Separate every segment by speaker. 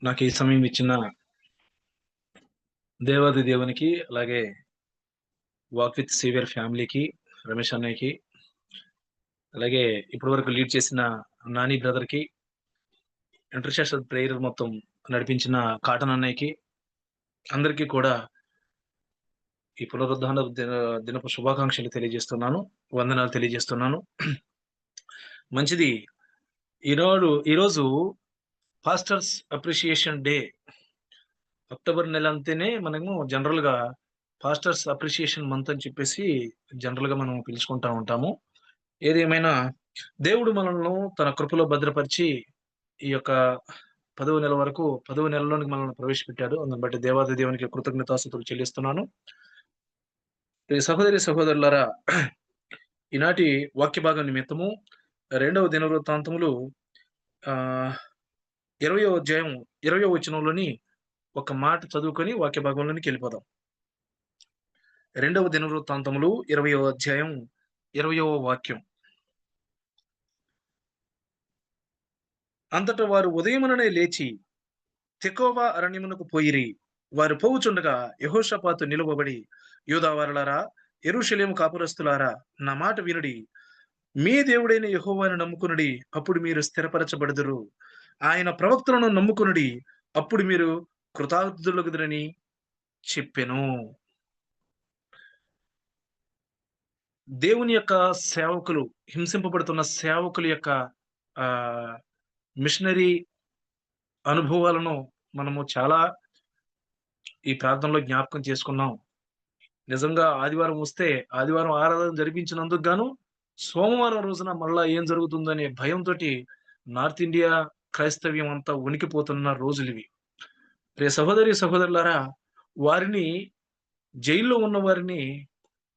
Speaker 1: నాకు ఈ సమయం ఇచ్చిన దేవాది దేవునికి, అలాగే వాక్ విత్ సేవియర్ ఫ్యామిలీకి, రమేష్ అన్నయ్యకి, అలాగే ఇప్పటి వరకు లీడ్ చేసిన నాని బ్రదర్‌కి, ఇంటర్సెషన్ ప్రేయర్ మొత్తం నడిపించిన కాటన్ అన్నయ్యకి, అందరికీ కూడా ఈ పునరుద్ధాన దినపు శుభాకాంక్షలు తెలియజేస్తున్నాను. వందనాలు తెలియజేస్తున్నాను. మంచిది. ఈరోజు పాస్టర్స్ అప్రిషియేషన్ డే. అక్టోబర్ నెల అంటేనే మనము జనరల్‌గా పాస్టర్స్ అప్రిషియేషన్ మంత్ అని చెప్పేసి జనరల్‌గా మనం పిలుచుకుంటా ఉంటాము. ఏదేమైనా దేవుడు మనలను తన కృపలో భద్రపరిచి ఈ యొక్క 10వ నెల వరకు 10వ నెలలోనికి మనల్ని ప్రవేశపెట్టాడు. అందుని బట్టి దేవాది దేవునికి కృతజ్ఞతాస్తుతులు చెల్లిస్తున్నాను. ప్రియ సహోదరి, సహోదరులారా, ఈనాటి వాక్య భాగం నిమిత్తము 2వ దినవృత్తాంతములు ఆహ్, 20వ అధ్యాయం 20వ వచనంలోని ఒక మాట చదువుకొని వాక్య భాగంలోనికెళ్ళిపోదాం. 2వ దినవృత్తాంతములు 20వ అధ్యాయం 20వ వాక్యం. అంతట వారు ఉదయముననే లేచి తెకోవ అరణ్యమునకు పోయిరి. వారు పోవుచుండగా యెహోషాపాతు నిలువబడి, యూదావారలారా, యెరూషలేము కాపురస్తులారా, నా మాట వినుడి. మీ దేవుడైన యెహోవాను నమ్ముకొనుడి, అప్పుడు మీరు స్థిరపరచబడుదురు. ఆయన ప్రవక్తలను నమ్ముకొనుడి, అప్పుడు మీరు కృతార్థులగుదురని చెప్పెను. దేవుని యొక్క సేవకులు, హింసింపబడుతున్న సేవకుల యొక్క ఆహ్, మిషనరీ అనుభవాలను మనము చాలా ఈ ప్రార్థనలో జ్ఞాపకం చేసుకున్నాం. నిజంగా ఆదివారం వస్తే, ఆదివారం ఆరాధన జరిపించినందుకు గాను, సోమవారం రోజున మళ్ళా ఏం జరుగుతుందనే భయంతోటి నార్త్ ఇండియా క్రైస్తవ్యం అంతా వణికిపోతున్న రోజులివి. ప్రియ సహోదరి, సహోదరులారా, వారిని జైల్లో ఉన్న వారిని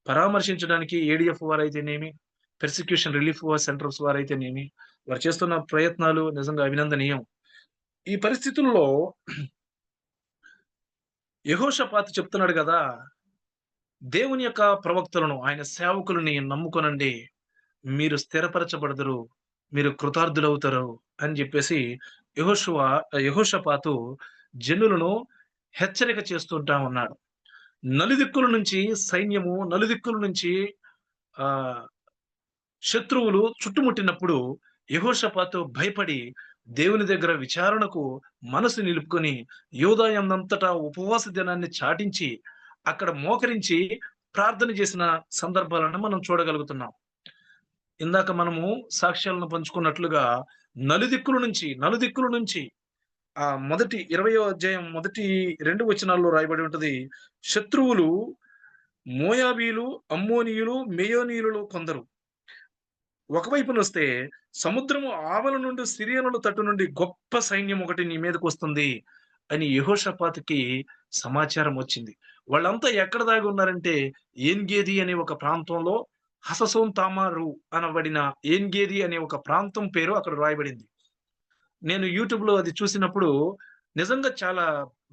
Speaker 1: పరామర్శించడానికి ఏడీఎఫ్ వారైతేనేమి, పెర్సిక్యూషన్ రిలీఫ్ సెంటర్స్ వారైతేనేమి, వారు చేస్తున్న ప్రయత్నాలు నిజంగా అభినందనీయం. ఈ పరిస్థితుల్లో యెహోషాపాతు చెప్తున్నాడు గదా! దేవుని యొక్క ప్రవక్తలను, ఆయన సేవకులని నమ్ముకొనండి. మీరు స్థిరపరచబడుదురు. మీరు కృతార్థులవుతారు అని జెప్పేసి యెహోషువ యెహోషాపాతు జనులను హెచ్చరిక చేస్తుంటా ఉన్నాడు. నలుదిక్కుల నుంచి సైన్యము, నలుదిక్కుల నుంచి ఆహ్, శత్రువులు చుట్టుముట్టినప్పుడు యెహోషాపాతు భయపడి దేవుని దగ్గర విచారణకు మనసు నిలుపుకొని యూదాయందంతటా ఉపవాస దినాన్ని చాటించి అక్కడ మోకరించి ప్రార్థన చేసిన సందర్భాలను మనం చూడగలుగుతున్నాం. ఇందాక మనము సాక్ష్యాలను పంచుకున్నట్లుగా నలుదిక్కుల నుంచి మొదటి 20వ అధ్యాయం మొదటి 2 వచనాల్లో రాయబడి ఉంటది. శత్రువులు మోయాబీలు, అమ్మోనీయులు, మెయోనీయులలో కొందరు ఒకవైపునొస్తే సముద్రము ఆవల నుండి సిరియనుల తట్టు నుండి గొప్ప సైన్యం ఒకటి నీ మీదకొస్తుంది అని యెహోషాపాతుకి సమాచారం వచ్చింది. వాళ్ళంతా ఎక్కడ దాగి ఉన్నారంటే ఏన్‌గేది అనే ఒక ప్రాంతంలో హససోన్ తామారు అనబడిన ఏన్‌గేది అనే ఒక ప్రాంతం పేరు అక్కడ రాయబడింది. నేను యూట్యూబ్‌లో అది చూసినప్పుడు నిజంగా చాలా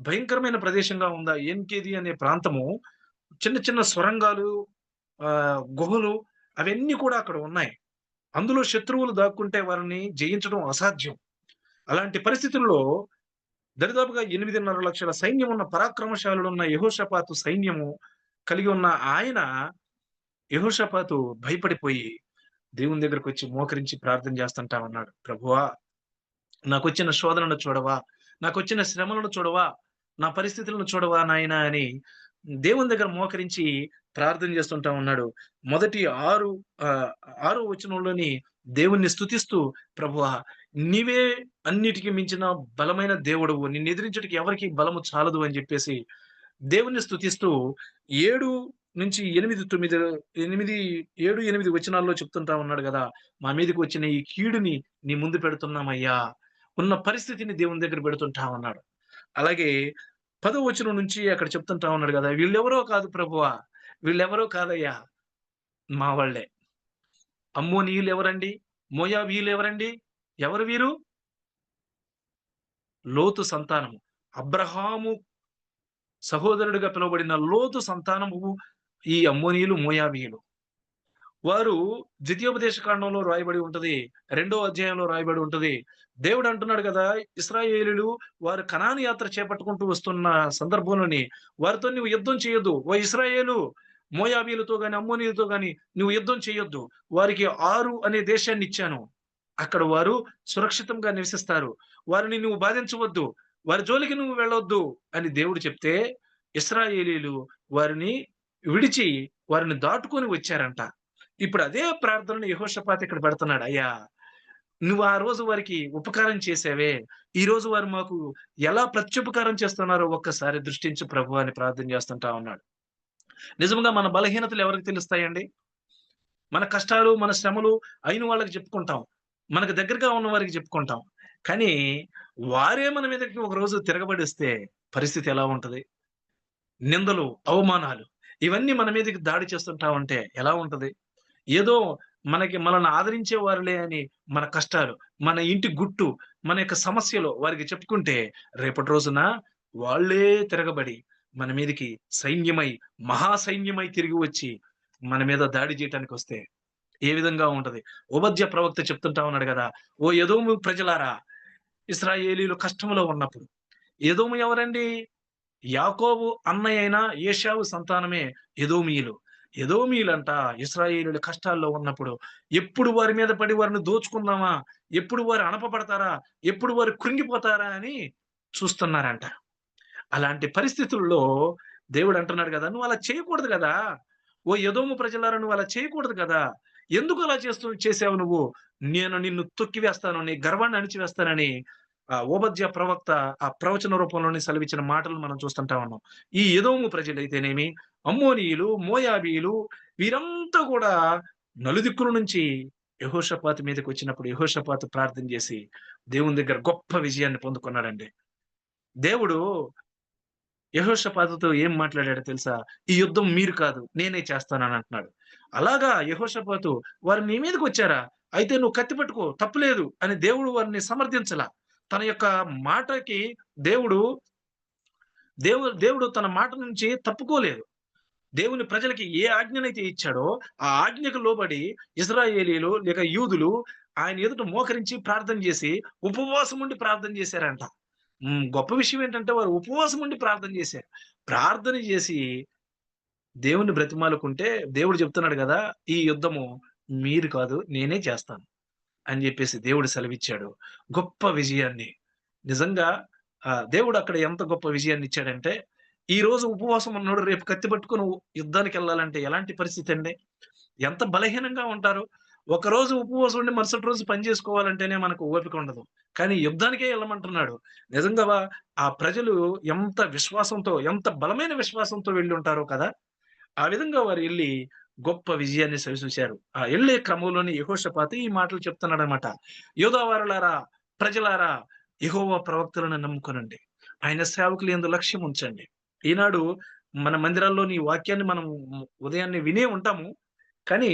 Speaker 1: భయంకరమైన ప్రదేశంగా ఉందా ఏన్‌గేది అనే ప్రాంతము. చిన్న చిన్న సొరంగాలు, గుహలు అవన్నీ కూడా అక్కడ ఉన్నాయి. అందులో శత్రువులు దాక్కుంటే వారిని జయించడం అసాధ్యం. అలాంటి పరిస్థితుల్లో దరిదాపుగా 8.5 లక్షల సైన్యం ఉన్న పరాక్రమశాలుడున్న యెహోషాపాతు సైన్యము కలిగి ఉన్న ఆయన యెహోషాపాతు భయపడిపోయి దేవుని దగ్గరకొచ్చి మోకరించి ప్రార్థన చేస్తుంటా ఉన్నాడు. ప్రభువా! నాకొచ్చిన శోధనను చూడవా? నాకొచ్చిన శ్రమలను చూడవా? నా పరిస్థితులను చూడవా నాయనా అని దేవుని దగ్గర మోకరించి ప్రార్థన చేస్తుంటా ఉన్నాడు. మొదటి 6 ఆహ్, 6 వచనంలోని దేవుణ్ణి స్తుతిస్తూ ప్రభువా! నీవే అన్నిటికి మించిన బలమైన దేవుడవు. నిన్నెదిరించుటకు ఎవరికీ బలము చాలదు అని జెప్పేసి దేవుణ్ణి స్తుతిస్తూ 7 8 వచనాల్లో చెప్తుంటా ఉన్నాడు గదా! మా మీదకి వచ్చిన ఈ కీడుని నీ ముందు పెడుతున్నామయ్యా. ఉన్న పరిస్థితిని దేవుని దగ్గర పెడుతుంటా ఉన్నాడు. అలాగే 10వ వచనం నుంచి అక్కడ చెప్తుంటా ఉన్నాడు గదా! వీళ్ళెవరో కాదు ప్రభువా! వీళ్ళెవరో కాదయ్యా! మా వాళ్ళే. అమ్మోనీయులెవరండి? మోయాబీయులెవరండి? ఎవరు వీరు? లోతు సంతానము. అబ్రహాము సహోదరుడిగా పిలువబడిన లోతు సంతానము ఈ అమ్మోనీయులు, మోయాబీయులు. వారు ద్వితీయోపదేశ కాండంలో రాయబడి ఉంటది. రెండో అధ్యాయంలో రాయబడి ఉంటది. దేవుడు అంటున్నాడు కదా! ఇశ్రాయేలీయులు వారు కనాను యాత్ర చేపట్టుకుంటూ వస్తున్న సందర్భంలోని వారితో నువ్వు యుద్ధం చేయొద్దు. ఓ ఇశ్రాయేలు మోయాబీలతో గాని, అమ్మోనీయులతో గాని నువ్వు యుద్ధం చేయొద్దు. వారికి ఆరు అనే దేశాన్ని ఇచ్చాను. అక్కడ వారు సురక్షితంగా నివసిస్తారు. వారిని నువ్వు బాధించవద్దు. వారి జోలికి నువ్వు వెళ్ళొద్దు అని దేవుడు చెప్తే, ఇశ్రాయేలీయులు వారిని విడిచి వారిని దాటుకొని వచ్చారంట. ఇప్పుడు అదే ప్రార్థనను యెహోషాపాతు ఇక్కడ పెడుతున్నాడు. అయ్యా! నువ్వు ఆ రోజు వారికి ఉపకారం చేశావే, ఈరోజు వారు మాకు ఎలా ప్రత్యుపకారం చేస్తున్నారో ఒక్కసారి దృష్టించు ప్రభువా అని ప్రార్థన చేస్తుంటా ఉన్నాడు. నిజంగా మన బలహీనతలు ఎవరికి తెలుస్తాయండి? మన కష్టాలు, మన శ్రమలు అయిన వాళ్ళకి చెప్పుకుంటాం. మనకు దగ్గరగా ఉన్న వారికి చెప్పుకుంటాం. కానీ వారే మన మీదకి ఒకరోజు తిరగబడిస్తే పరిస్థితి ఎలా ఉంటది? నిందలు, అవమానాలు ఇవన్నీ మన మీదకి దాడి చేస్తుంటా ఉంటే ఎలా ఉంటది? ఏదో మనల్ని ఆదరించే వారులే అని మన కష్టాలు, మన ఇంటి గుట్టు, మన యొక్క సమస్యలు వారికి చెప్పుకుంటే రేపటి రోజున వాళ్ళే తిరగబడి మన మీదకి సైన్యమై, మహా సైన్యమై తిరిగి వచ్చి మన మీద దాడి చేయటానికొస్తే ఏ విధంగా ఉంటది? ఓబద్య ప్రవక్త చెప్తుంటా ఉన్నాడు గదా! ఓ ఎదోము ప్రజలారా! ఇశ్రాయేలీయులు కష్టంలో ఉన్నప్పుడు ఎదోము ఎవరండి? యాకోబు అన్నయైన ఏశావు సంతానమే ఎదోమీయులు. ఎదోమీయులంట ఇశ్రాయేలీయులు కష్టాల్లో ఉన్నప్పుడు ఎప్పుడు వారి మీద పడి వారిని దోచుకుందామా? ఎప్పుడు వారు అణపపడతారా? ఎప్పుడు వారు కృంగిపోతారా అని చూస్తున్నారంట. అలాంటి పరిస్థితుల్లో దేవుడు అంటున్నాడు గదా! "నువ్వు అలా చేయకూడదు గదా! ఓ ఎదోము ప్రజలారా నువ్వు అలా చేయకూడదు గదా! ఎందుకు అలా చేసావు నువ్వు? నేను నిన్ను తొక్కివేస్తాను. నీ గర్వాన్ని అణిచివేస్తానని" ఓబద్య ప్రవక్త ఆ ప్రవచన రూపంలోనే సెలవిచ్చిన మాటలను మనం చూస్తుంటా ఉన్నాం. ఈ ఎదోము ప్రజలైతేనేమి, అమ్మోనీయులు, మోయాబీయులు వీరంతా కూడా నలుదిక్కుల నుంచి యెహోషాపాతు మీదకొచ్చినప్పుడు యెహోషాపాతు ప్రార్థన చేసి దేవుని దగ్గర గొప్ప విజయాన్ని పొందుకున్నాడండి. దేవుడు యెహోషాపాతుతో ఏం మాట్లాడాడో తెలుసా? "ఈ యుద్ధం మీరు కాదు, నేనే చేస్తానని" అంటున్నాడు. అలాగా యెహోషాపాతు "వారు నీ మీదకొచ్చారా? అయితే నువ్వు కత్తి పట్టుకో తప్పులేదు" అని దేవుడు వారిని సమర్థించలా. తన యొక్క మాటకి దేవుడు దేవుడు తన మాట నుంచి తప్పుకోలేదు. దేవుని ప్రజలకి ఏ ఆజ్ఞనైతే ఇచ్చాడో, ఆ ఆజ్ఞకు లోబడి ఇశ్రాయేలీయులు లేక యూదులు ఆయన ఎదుట మోకరించి ప్రార్థన చేసి, ఉపవాసం ఉండి ప్రార్థన చేశారంట. గొప్ప విషయం ఏంటంటే వారు ఉపవాసం ఉండి ప్రార్థన చేశారు. ప్రార్థన చేసి దేవుడిని బ్రతిమాలుకుంటే దేవుడు చెప్తున్నాడు గదా! ఈ యుద్ధము మీరు కాదు నేనే చేస్తాను అని జెప్పేసి దేవుడు సెలవిచ్చాడు. గొప్ప విజయాన్ని నిజంగా దేవుడు అక్కడ ఎంత గొప్ప విజయాన్ని ఇచ్చాడంటే, ఈరోజు ఉపవాసం ఉన్నోడు రేపు కత్తి పట్టుకొని యుద్ధానికెళ్ళాలంటే ఎలాంటి పరిస్థితండి? ఎంత బలహీనంగా ఉంటారు. ఒకరోజు ఉపవాసం ఉండి మరుసటి రోజు పని జేసుకోవాలంటేనే మనకు ఓపిక ఉండదు. కానీ యుద్ధానికే ఎళ్ళమంటున్నాడు. నిజంగా ఆ ప్రజలు ఎంత విశ్వాసంతో, ఎంత బలమైన విశ్వాసంతో వెళ్లుంటారో కదా! ఆ విధంగా వారు ఎళ్లి గొప్ప విజయాన్ని సవిచూశారు. ఆ ఎళ్ళే క్రమంలోనే యెహోషాపాతు ఈ మాటలు చెప్తున్నాడన్నమాట. యూదావారులారా, ప్రజలారా యెహోవా ప్రవక్తలను నమ్ముకొనండి. ఆయన సేవకుల యందు లక్ష్యం ఉంచండి. ఈనాడు మన మందిరాల్లోని ఈ వాక్యాన్ని మనం ఉదయాన్నే వినే ఉంటాము. కానీ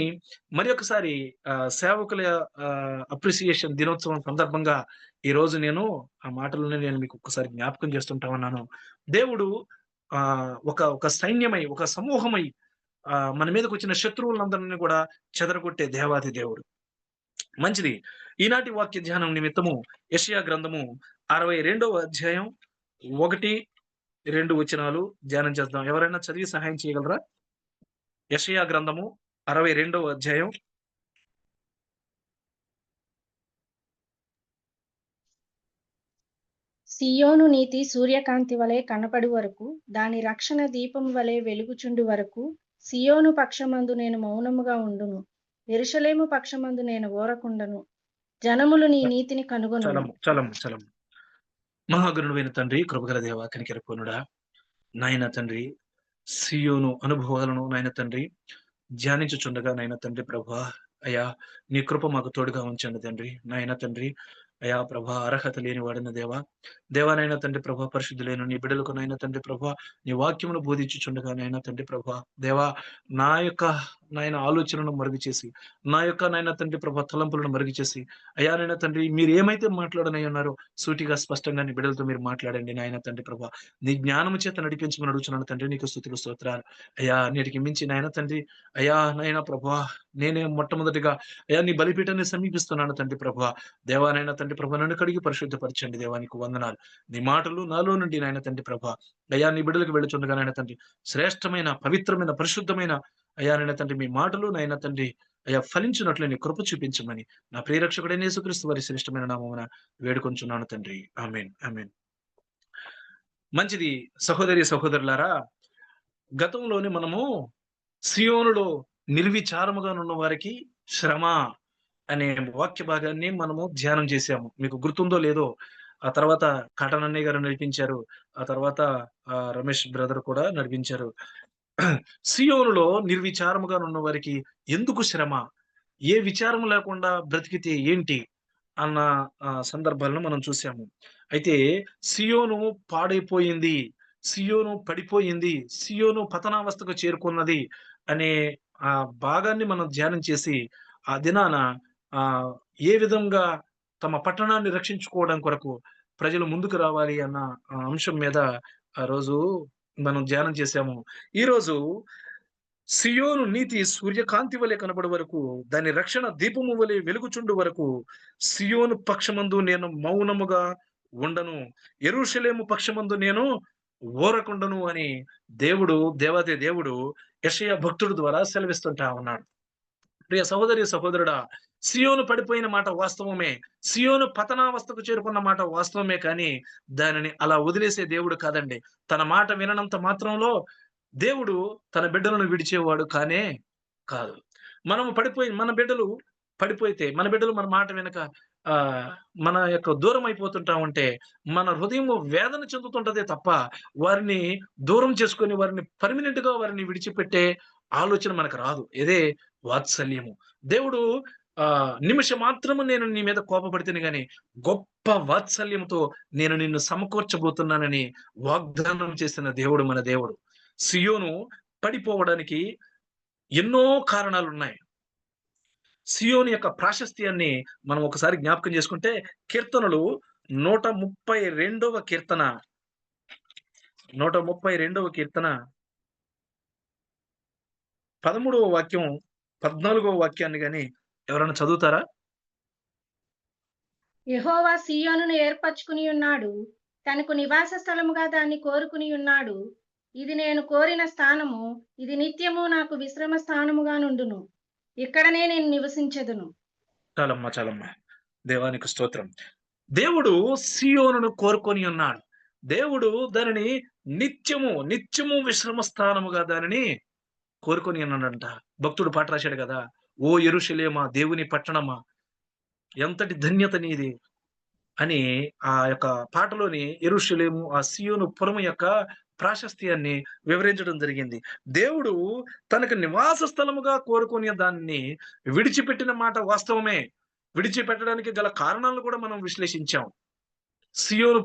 Speaker 1: మరి ఒకసారి సేవకుల అప్రిసియేషన్ దినోత్సవం సందర్భంగా ఈరోజు నేను ఆ మాటలను నేను మీకు ఒక్కసారి జ్ఞాపకం చేస్తుంటా ఉన్నాను. దేవుడు ఒక సైన్యమై, ఒక సమూహమై మన మీదకొచ్చిన శత్రువులందరిని కూడా చెదరగొట్టే దేవాతి దేవుడు. మంచిది. ఈనాటి వాక్య ధ్యానం నిమిత్తము యెషయా గ్రంథము 62వ అధ్యాయం 1, 2 వచనాలు ధ్యానం చేద్దాం. ఎవరైనా చదివి సహాయం చేయగలరా? యెషయా గ్రంథము 62వ అధ్యాయం
Speaker 2: సీయోను నీతి సూర్యకాంతి వలె కనపడు వరకు, దాని రక్షణ దీపం వలె వెలుగుచుండు వరకు, సీయోను పక్షమందు నేను మౌనముగా ఉండును. యెరూషలేము పక్షమందు నేను ఊరకుండను. జనములు నీ నీతిని కనుగొనును.
Speaker 1: చలము. మహాగణుడైన తండ్రి, కృపగల దేవ, కనికర పూర్ణుడా, నాయన తండ్రి, సీయోను అనుభవాలను నాయన తండ్రి ధ్యానించుచుండగా నాయన తండ్రి ప్రభా, అయ్యా నీ కృప మాకు తోడుగా ఉంచండి తండ్రి. నాయన తండ్రి, అయ్యా ప్రభా, అర్హత లేని వాడిన దేవా, దేవానైనా తండ్రి ప్రభా, పరిశుద్ధులైన నీ బిడ్డలకు నైనా తండ్రి ప్రభా, నీ వాక్యమును బోధించుచుండగా నైనా తండ్రి ప్రభా, దేవా నా యొక్క నాయన ఆలోచనను మరుగు చేసి, నా యొక్క నాయన తండ్రి ప్రభా తలంపులను మరుగు చేసి, అయ్యా నాయన తండ్రి మీరు ఏమైతే మాట్లాడనై ఉన్నారో సూటిగా స్పష్టంగా నీ బిడ్డలతో మీరు మాట్లాడండి నాయన తండ్రి ప్రభా. నీ జ్ఞానము చేత నడిపించమని అడుగుచున్నాను తండ్రి, నీకు స్తుతులు స్తోత్రాలు. అయ్యా అన్నిటికి మించి నాయన తండ్రి, అయ్యా నాయన ప్రభా, నేనే మొట్టమొదటిగా అయ్యా నీ బలిపీఠాన్ని సమీపిస్తున్నాను తండ్రి ప్రభా. దేవానైనా తండ్రి ప్రభా, నన్ను కడిగి పరిశుద్ధపరచండి దేవా, నీకు వందనాలు. నీ మాటలు నాలో నుండి నాయన తండ్రి ప్రభా, అయ్యా నీ బిడ్డలకు వెళ్ళుచుండగా నాయన తండ్రి, శ్రేష్టమైన పవిత్రమైన పరిశుద్ధమైన అయ్యా నాయన తండ్రి మీ మాటలు నాయన తండ్రి అయ్యా ఫలించినట్లు నీ కృప చూపించమని నా ప్రియరక్షకుడైన యేసుక్రీస్తు వారి శ్రేష్టమైన నామమున వేడుకొంచున్నాను తండ్రి. ఆమేన్, ఆమేన్. మంచిది. సహోదరి సహోదరులారా, గతంలోనే మనము సియోనులో నిర్విచారముగా ఉన్న వారికి శ్రమ అనే వాక్య భాగాన్ని మనము ధ్యానం చేశాము. మీకు గుర్తుందో లేదో, ఆ తర్వాత కాటన్ అన్నయ్య గారు నడిపించారు. ఆ తర్వాత రమేష్ బ్రదర్ కూడా నడిపించారు. సియోనులో నిర్విచారముగా ఉన్న వారికి ఎందుకు శ్రమ? ఏ విచారం లేకుండా బ్రతికితే ఏంటి? అన్న సందర్భాలను మనం చూసాము. అయితే సియోను పాడైపోయింది, సియోను పడిపోయింది, సియోను పతనావస్థకు చేరుకున్నది అనే భాగాన్ని మనం ధ్యానం చేసి, ఆ దినాన ఆహ్, ఏ విధంగా తమ పట్టణాన్ని రక్షించుకోవడం కొరకు ప్రజలు ముందుకు రావాలి అన్న అంశం మీద ఆ రోజు మనం ధ్యానం చేశాము. ఈరోజు సియోను నీతి సూర్యకాంతి వలె కనబడు వరకు, దాని రక్షణ దీపము వలె వెలుగుచుండు వరకు, సియోను పక్షమందు నేను మౌనముగా ఉండను, యెరూషలేము పక్షమందు నేను ఊరకుండను అని దేవుడు, దేవాతి దేవుడు యెషయా భక్తుడు ద్వారా సెలవిస్తుంటా ఉన్నాడు. ప్రియ సహోదరి సహోదరుడా, సియోను పడిపోయిన మాట వాస్తవమే. సియోను పతనావస్థకు చేరుకున్న మాట వాస్తవమే, కానీ దానిని అలా వదిలేసే దేవుడు కాదండి. తన మాట విననంత మాత్రంలో దేవుడు తన బిడ్డలను విడిచేవాడు కానే కాదు. మనము మన బిడ్డలు పడిపోతే, మన బిడ్డలు మన మాట వినక ఆహ్, మన యొక్క దూరం అయిపోతుంటా ఉంటే, మన హృదయము వేదన చెందుతుంటదే తప్ప, వారిని దూరం చేసుకొని, వారిని పర్మనెంట్‌గా వారిని విడిచిపెట్టే ఆలోచన మనకు రాదు. ఇదే వాత్సల్యము. దేవుడు నిమిషం మాత్రము నేను నీ మీద కోపపడితిని గాని, గొప్ప వాత్సల్యంతో నేను నిన్ను సమకూర్చబోతున్నానని వాగ్దానం చేసిన దేవుడు మన దేవుడు. సియోను పడిపోవడానికి ఎన్నో కారణాలున్నాయి. సియోను యొక్క ప్రాశస్త్యాన్ని మనం ఒకసారి జ్ఞాపకం చేసుకుంటే, కీర్తనలు 132వ కీర్తన, 132వ కీర్తన 13వ వాక్యం, 14వ వాక్యాన్ని గాని ఎవరైనా చదువుతారా?
Speaker 2: యెహోవా సీయోనును ఏర్పరచుకుని ఉన్నాడు, తనకు నివాస స్థలముగా దాన్ని కోరుకుని ఉన్నాడు. ఇది నేను కోరిన స్థానము, ఇది నిత్యము నాకు విశ్రమ స్థానముగా నుండును. ఇక్కడనే నేను నివసించెదను.
Speaker 1: చాలమ్మా, చాలమ్మా. దేవానికి స్తోత్రం. దేవుడు సియోనును కోరుకొని ఉన్నాడు. దేవుడు దానిని నిత్యము, నిత్యము విశ్రమ స్థానముగా దానిని కోరుకొని ఉన్నాడంట. భక్తుడు పాట రాశాడు గదా! ఓ యెరూషలేమా, దేవుని పట్టణమా, ఎంతటి ధన్యత నీది అని ఆ యొక్క పాటలోని యెరూషలేము, ఆ సీయోను పురము యొక్క ప్రాశస్త్యాన్ని వివరించడం జరిగింది. దేవుడు తనకు నివాస స్థలముగా కోరుకునే దాన్ని విడిచిపెట్టిన మాట వాస్తవమే. విడిచిపెట్టడానికి గల కారణాలను కూడా మనం విశ్లేషించాం. సియోను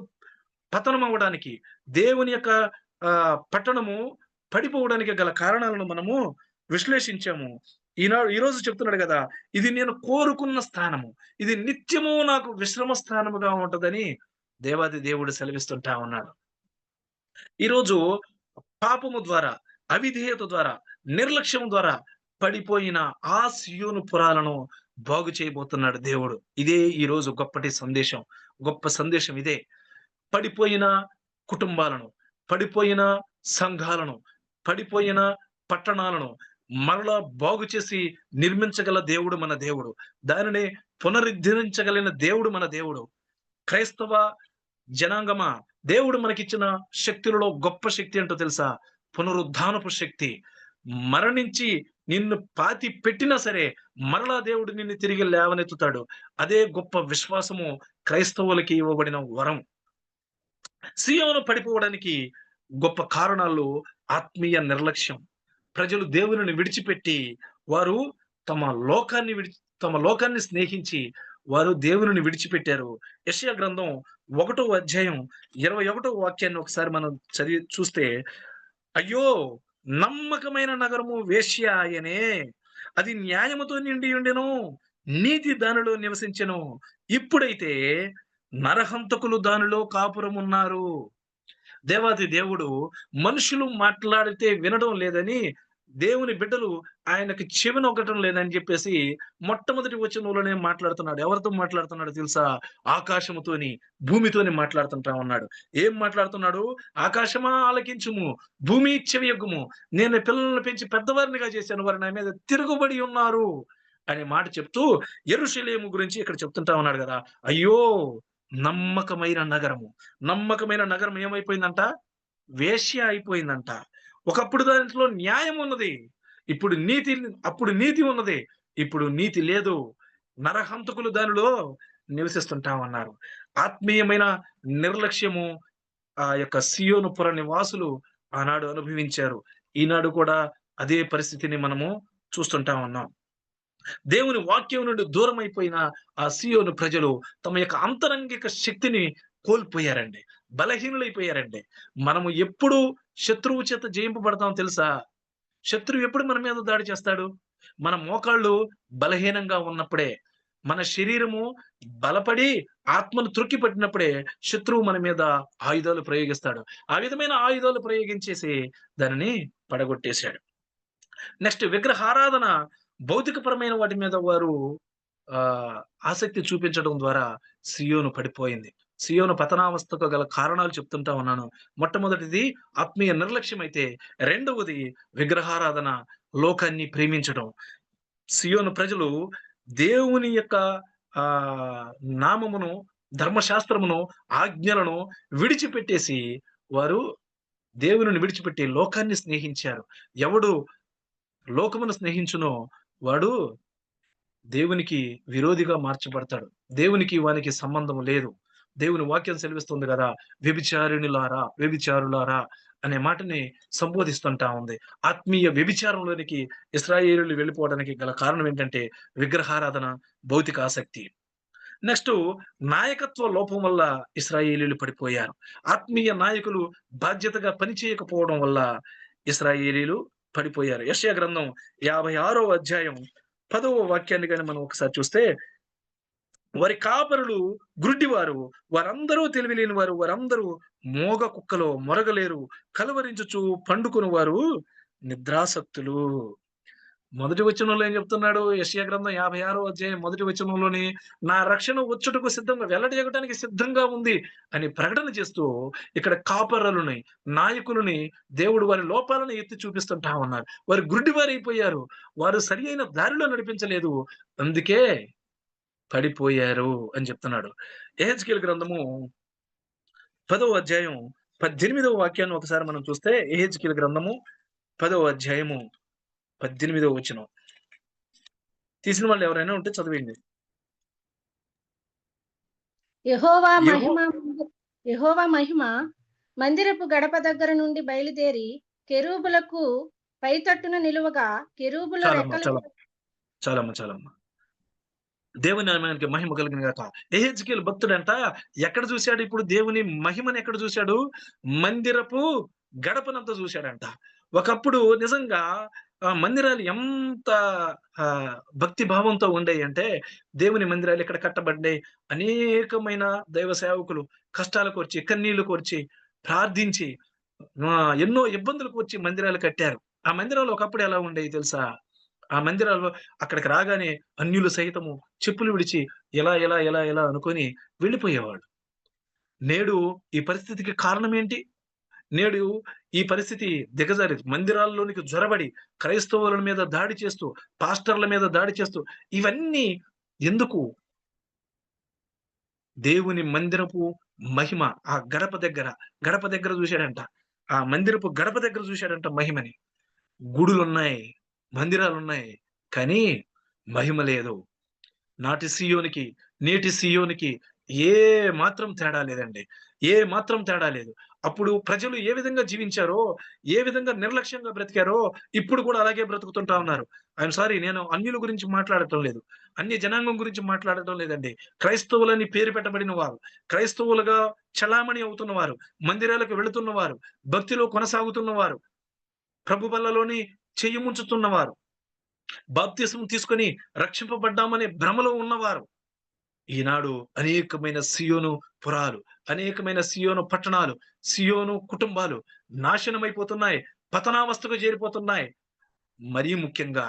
Speaker 1: పతనం అవ్వడానికి, దేవుని యొక్క పట్టణము పడిపోవడానికి గల కారణాలను మనము విశ్లేషించాము. ఈరోజు చెప్తున్నాడు గదా! ఇది నేను కోరుకున్న స్థానము, ఇది నిత్యము నాకు విశ్రమ స్థానముగా ఉంటదని దేవాది దేవుడు సెలవిస్తుంటా ఉన్నాడు. ఈరోజు పాపము ద్వారా, అవిధేయత ద్వారా, నిర్లక్ష్యం ద్వారా పడిపోయిన ఆ సియోను పురాలను బాగు చేయబోతున్నాడు దేవుడు. ఇదే ఈరోజు గొప్పటి సందేశం. గొప్ప సందేశం ఇదే. పడిపోయిన కుటుంబాలను, పడిపోయిన సంఘాలను, పడిపోయిన పట్టణాలను మరలా బాగు చేసి నిర్మించగల దేవుడు మన దేవుడు. దానిని పునరుద్ధరించగలిగిన దేవుడు మన దేవుడు. క్రైస్తవ జనాంగమా, దేవుడు మనకిచ్చిన శక్తులలో గొప్ప శక్తి ఏంటో తెలుసా? పునరుద్ధానపు శక్తి. మరణించి నిన్ను పాతి పెట్టినా సరే, మరలా దేవుడు నిన్ను తిరిగి లేవనెత్తుతాడు. అదే గొప్ప విశ్వాసము క్రైస్తవులకి ఇవ్వబడిన వరం. సియోను పడిపోవడానికి గొప్ప కారణాలు ఆత్మీయ నిర్లక్ష్యం. ప్రజలు దేవునిని విడిచిపెట్టి, వారు తమ లోకాన్ని స్నేహించి, వారు దేవునిని విడిచిపెట్టారు. యెషయా గ్రంథం 1 అధ్యాయం 21 వాక్యాన్ని ఒకసారి మనం చదివి చూస్తే, అయ్యో! నమ్మకమైన నగరము వేశ్య ఆయనే. అది న్యాయముతో నిండి ఉండెను. నీతి దానిలో నివసించెను. ఇప్పుడైతే నరహంతకులు దానిలో కాపురమున్నారు. దేవాది దేవుడు మనుషులు మాట్లాడితే వినడం లేదని, దేవుని బిడ్డలు ఆయనకి చెవినొగ్గటం లేదని చెప్పేసి మొట్టమొదటి వచనంలోనే మాట్లాడుతున్నాడు. ఎవరితో మాట్లాడుతున్నాడో తెలుసా? ఆకాశముతోని, భూమితోని మాట్లాడుతుంటా ఉన్నాడు. ఏం మాట్లాడుతున్నాడు? ఆకాశమా ఆలకించుము, భూమి చెవియొగ్గుము. నేను పిల్లలను పెంచి పెద్దవారినిగా చేశాను. వారు నా మీద తిరుగుబడి ఉన్నారు అనే మాట చెప్తూ యెరూషలేము గురించి ఇక్కడ చెప్తుంటా ఉన్నాడు గదా! అయ్యో! నమ్మకమైన నగరము. నమ్మకమైన నగరం ఏమైపోయిందంట? వేశ్య అయిపోయిందంట. ఒకప్పుడు దాంట్లో న్యాయం ఉన్నది. ఇప్పుడు నీతి అప్పుడు నీతి ఉన్నది. ఇప్పుడు నీతి లేదు. నరహంతకులు దానిలో నివసిస్తుంటా ఉన్నారు. ఆత్మీయమైన నిర్లక్ష్యము ఆ యొక్క సీయోను పుర నివాసులు ఆనాడు అనుభవించారు. ఈనాడు కూడా అదే పరిస్థితిని మనము చూస్తుంటా ఉన్నాం. దేవుని వాక్యం నుండి దూరమైపోయిన ఆ సీయోను ప్రజలు తమ యొక్క అంతరంగిక శక్తిని కోల్పోయారండి. బలహీనులైపోయారండి. మనము ఎప్పుడు శత్రువు చేత జయింపబడతామో తెలుసా? శత్రువు ఎప్పుడు మన మీద దాడి చేస్తాడు? మన మోకాళ్ళు బలహీనంగా ఉన్నప్పుడే, మన శరీరము బలపడి ఆత్మను త్రొక్కిపట్టినప్పుడే శత్రువు మన మీద ఆయుధాలు ప్రయోగిస్తాడు. ఆ విధమైన ఆయుధాలు ప్రయోగించేసి దానిని పడగొట్టేశాడు. నెక్స్ట్ విగ్రహారాధన భౌతికపరమైన వాటి మీద వారు ఆసక్తి చూపించడం ద్వారా సియోను పడిపోయింది. సియోను పతనావస్థకు గల కారణాలు చెప్తుంటా ఉన్నాను. మొట్టమొదటిది ఆత్మీయ నిర్లక్ష్యం అయితే, రెండవది విగ్రహారాధన, లోకాన్ని ప్రేమించడం. సియోను ప్రజలు దేవుని యొక్క ఆహ్, నామమును, ధర్మశాస్త్రమును, ఆజ్ఞలను విడిచిపెట్టేసి వారు దేవునిని విడిచిపెట్టి లోకాన్ని స్నేహించారు. ఎవడు లోకమును స్నేహించునో వాడు దేవునికి విరోధిగా మార్చబడతాడు. దేవునికి వానికి సంబంధం లేదు. దేవుని వాక్యం సెలవిస్తుంది గదా! వ్యభిచారిణులారా, వ్యభిచారులారా అనే మాటని సంబోధిస్తుంటా ఉంది. ఆత్మీయ వ్యభిచారంలోనికి ఇశ్రాయేలీయులు వెళ్ళిపోవడానికి గల కారణం ఏంటంటే విగ్రహారాధన, భౌతిక ఆసక్తి. నెక్స్టు నాయకత్వ లోపం వల్ల ఇశ్రాయేలీయులు పడిపోయారు. ఆత్మీయ నాయకులు బాధ్యతగా పని చేయకపోవడం వల్ల ఇశ్రాయేలీయులు పడిపోయారు. యెషయా గ్రంథం 56వ అధ్యాయం 10వ వాక్యాన్ని గాని మనం ఒకసారి చూస్తే, వారి కాపరులు గ్రుడ్డివారు, వారందరూ తెలివిలేని వారు, వారందరూ మోగ కుక్కలో మొరగలేరు, కలవరించుచు పండుకొనువారు నిద్రాసక్తులు. మొదటి వచనంలో ఏం చెప్తున్నాడు? యెషయా గ్రంథం 56వ అధ్యాయం మొదటి వచనంలోని, నా రక్షణ వచ్చుటకు సిద్ధంగా, వెల్లడియగటానికి సిద్ధంగా ఉంది అని ప్రకటన చేస్తూ, ఇక్కడ కాపరులని, నాయకులని దేవుడు వారి లోపాలను ఎత్తి చూపిస్తుంటా ఉన్నారు. వారు గుడ్డివారైపోయారు. వారు సరియైన దారిలో నడిపించలేదు. అందుకే పడిపోయారు అని చెప్తున్నాడు. యెహెజ్కేలు గ్రంథము 10వ అధ్యాయం 18వ వాక్యాన్ని ఒకసారి మనం చూస్తే, యెహెజ్కేలు గ్రంథము 10వ అధ్యాయము 18వ వచనం. తీసిన వాళ్ళు ఎవరైనా ఉంటే చదివేయండి.
Speaker 2: యెహోవా
Speaker 1: యెహో
Speaker 2: మహిమ యెహోవా మహిమ మందిరపు గడప దగ్గర నుండి బయలుదేరి కెరూబులకు పైతట్టున నిలువగా, కెరూబుల
Speaker 1: చాలమ్మా,
Speaker 2: రెక్కలు
Speaker 1: చాలమ్మా. దేవుని నామానికి మహిమ కలుగును గాక. యెహెజ్కేలు భక్తుడంట ఎక్కడ చూసాడు ఇప్పుడు దేవుని మహిమని ఎక్కడ చూసాడు? మందిరపు గడపనంత చూసాడంట. ఒకప్పుడు నిజంగా మందిరాలు ఎంత భక్తి భావంతో ఉండేయంటే, దేవుని మందిరాలు ఇక్కడ కట్టబడ్డాయి. అనేకమైన దైవ సేవకులు కష్టాలు కోర్చి, కన్నీళ్లు కోర్చి, ప్రార్థించి ఎన్నో ఇబ్బందులు కోర్చి మందిరాలు కట్టారు. ఆ మందిరాలు ఒకప్పుడు ఎలా ఉండేవి తెలుసా? ఆ మందిరాల్లో అక్కడికి రాగానే అన్యులు సైతము చెప్పులు విడిచి ఎలా అనుకోని వెళ్ళిపోయేవాళ్ళు. నేడు ఈ పరిస్థితికి కారణం ఏంటి? నేడు ఈ పరిస్థితి దిగజారింది. మందిరాల్లోనికి జొరబడి క్రైస్తవుల మీద దాడి చేస్తూ, పాస్టర్ల మీద దాడి చేస్తూ, ఇవన్నీ ఎందుకు? దేవుని మందిరపు మహిమ ఆ గడప దగ్గర చూసాడంట. ఆ మందిరపు గడప దగ్గర చూసాడంట మహిమని. గుడులున్నాయి, మందిరాలున్నాయి. కానీ మహిమ లేదు. నాటి సీయోనికి, నేటి సీయోనికి ఏ మాత్రం తేడా లేదండి. ఏ మాత్రం తేడా లేదు. అప్పుడు ప్రజలు ఏ విధంగా జీవించారో, ఏ విధంగా నిర్లక్ష్యంగా బ్రతికారో, ఇప్పుడు కూడా అలాగే బ్రతుకుతుంటా ఉన్నారు. ఐయామ్ సారీ, నేను అన్యుల గురించి మాట్లాడటం లేదు. అన్య జనాంగం గురించి మాట్లాడటం లేదండి. క్రైస్తవులని పేరు పెట్టబడిన వారు, క్రైస్తవులుగా చలామణి అవుతున్నవారు, మందిరాలకు వెళుతున్నవారు, భక్తిలో కొనసాగుతున్నవారు, ప్రభు బల్లలోని చెయ్యి ముంచుతున్నవారు, బాప్తిస్మం తీసుకొని రక్షింపబడ్డామనే భ్రమలో ఉన్నవారు. ఈనాడు అనేకమైన సియోను పురాలు, అనేకమైన సియోను పట్టణాలు, సియోను కుటుంబాలు నాశనమైపోతున్నాయి. పతనావస్థకు చేరిపోతున్నాయి. మరీ ముఖ్యంగా